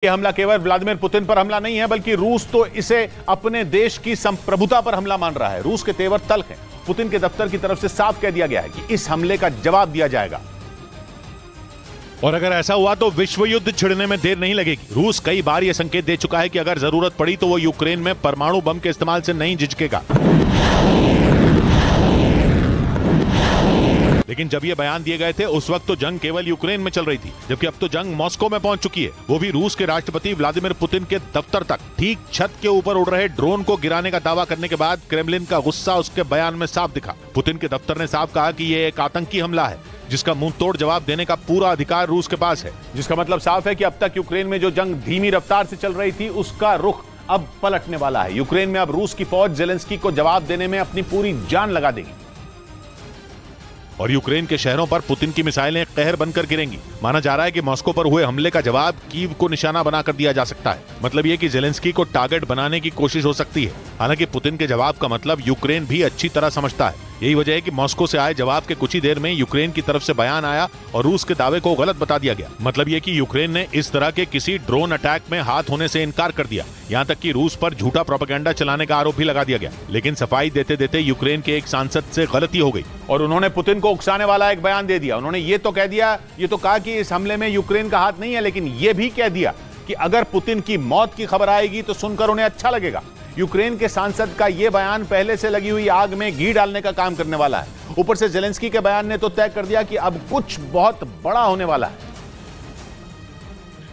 ये हमला केवल व्लादिमीर पुतिन पर हमला नहीं है, बल्कि रूस तो इसे अपने देश की संप्रभुता पर हमला मान रहा है। रूस के तेवर तल्ख हैं। पुतिन के दफ्तर की तरफ से साफ कह दिया गया है कि इस हमले का जवाब दिया जाएगा और अगर ऐसा हुआ तो विश्व युद्ध छिड़ने में देर नहीं लगेगी। रूस कई बार यह संकेत दे चुका है कि अगर जरूरत पड़ी तो वो यूक्रेन में परमाणु बम के इस्तेमाल से नहीं झिझकेगा। लेकिन जब ये बयान दिए गए थे उस वक्त तो जंग केवल यूक्रेन में चल रही थी, जबकि अब तो जंग मॉस्को में पहुंच चुकी है, वो भी रूस के राष्ट्रपति व्लादिमीर पुतिन के दफ्तर तक। ठीक छत के ऊपर उड़ रहे ड्रोन को गिराने का दावा करने के बाद क्रेमलिन का गुस्सा उसके बयान में साफ दिखा। पुतिन के दफ्तर ने साफ कहा कि ये एक आतंकी हमला है जिसका मुंह तोड़ जवाब देने का पूरा अधिकार रूस के पास है। जिसका मतलब साफ है कि अब तक यूक्रेन में जो जंग धीमी रफ्तार से चल रही थी उसका रुख अब पलटने वाला है। यूक्रेन में अब रूस की फौज जेलेंस्की को जवाब देने में अपनी पूरी जान लगा देगी और यूक्रेन के शहरों पर पुतिन की मिसाइलें कहर बनकर गिरेंगी। माना जा रहा है कि मॉस्को पर हुए हमले का जवाब कीव को निशाना बनाकर दिया जा सकता है। मतलब यह कि जेलेंस्की को टारगेट बनाने की कोशिश हो सकती है। हालांकि पुतिन के जवाब का मतलब यूक्रेन भी अच्छी तरह समझता है। यही वजह है कि मॉस्को से आए जवाब के कुछ ही देर में यूक्रेन की तरफ से बयान आया और रूस के दावे को गलत बता दिया गया। मतलब यह कि यूक्रेन ने इस तरह के किसी ड्रोन अटैक में हाथ होने से इनकार कर दिया। यहाँ तक कि रूस पर झूठा प्रोपेगेंडा चलाने का आरोप भी लगा दिया गया। लेकिन सफाई देते देते यूक्रेन के एक सांसद से गलती हो गई और उन्होंने पुतिन को उकसाने वाला एक बयान दे दिया। उन्होंने ये तो कहा कि इस हमले में यूक्रेन का हाथ नहीं है, लेकिन ये भी कह दिया कि अगर पुतिन की मौत की खबर आएगी तो सुनकर उन्हें अच्छा लगेगा। यूक्रेन के सांसद का यह बयान पहले से लगी हुई आग में घी डालने का काम करने वाला है। ऊपर से जेलेंस्की के बयान ने तो तय कर दिया कि अब कुछ बहुत बड़ा होने वाला है,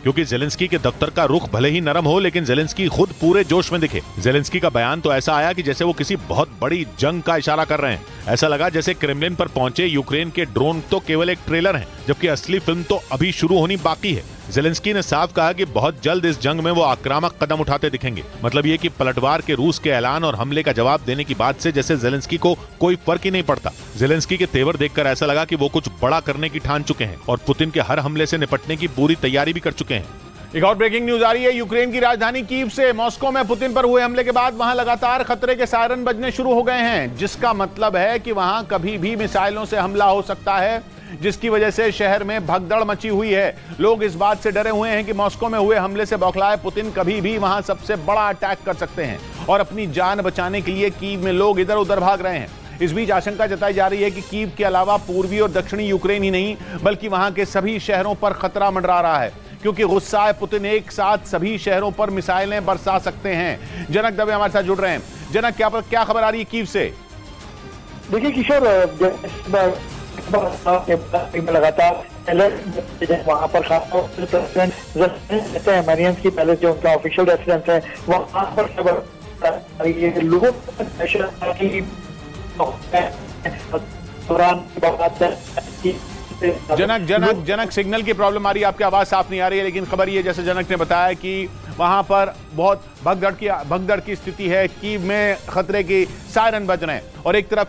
क्योंकि जेलेंस्की के दफ्तर का रुख भले ही नरम हो, लेकिन जेलेंस्की खुद पूरे जोश में दिखे। जेलेंस्की का बयान तो ऐसा आया कि जैसे वो किसी बहुत बड़ी जंग का इशारा कर रहे हैं। ऐसा लगा जैसे क्रेमलिन पर पहुंचे यूक्रेन के ड्रोन तो केवल एक ट्रेलर हैं, जबकि असली फिल्म तो अभी शुरू होनी बाकी है। जेलेंस्की ने साफ कहा कि बहुत जल्द इस जंग में वो आक्रामक कदम उठाते दिखेंगे। मतलब ये कि पलटवार के रूस के ऐलान और हमले का जवाब देने की बात से जैसे जेलेंस्की को कोई फर्क ही नहीं पड़ता। जेलेंस्की के तेवर देखकर ऐसा लगा कि वो कुछ बड़ा करने की ठान चुके हैं और पुतिन के हर हमले से निपटने की पूरी तैयारी भी कर चुके हैं। एक और ब्रेकिंग न्यूज आ रही है यूक्रेन की राजधानी कीव से। मॉस्को में पुतिन पर हुए हमले के बाद वहां लगातार खतरे के सायरन बजने शुरू हो गए हैं, जिसका मतलब है कि वहां कभी भी मिसाइलों से हमला हो सकता है, जिसकी वजह से शहर में भगदड़ मची हुई है। लोग इस बात से डरे हुए हैं कि मॉस्को में हुए हमले से बौखलाए पुतिन कभी भी वहां सबसे बड़ा अटैक कर सकते हैं और अपनी जान बचाने के लिए कीव में लोग इधर उधर भाग रहे हैं। इस बीच आशंका जताई जा रही है कि कीव के अलावा पूर्वी और दक्षिणी यूक्रेन ही नहीं बल्कि वहां के सभी शहरों पर खतरा मंडरा रहा है, क्योंकि गुस्साए पुतिन एक साथ सभी शहरों पर मिसाइलें बरसा सकते हैं। जनक दवे हमारे साथ जुड़ रहे हैं। जनक, क्या खबर आ रही है कीव से? देखिए किशोर, लगातार वहाँ पर खासतौर की पहले जो उनका ऑफिशियल रेसिडेंस है वहाँ पर लोगों जनक सिग्नल की प्रॉब्लम आ रही है, आपकी आवाज साफ नहीं आ रही है। लेकिन खबर ये, जैसे जनक ने बताया, कि वहां पर बहुत भगदड़ की स्थिति है। कीव में खतरे की सायरन बज रहे हैं और एक तरफ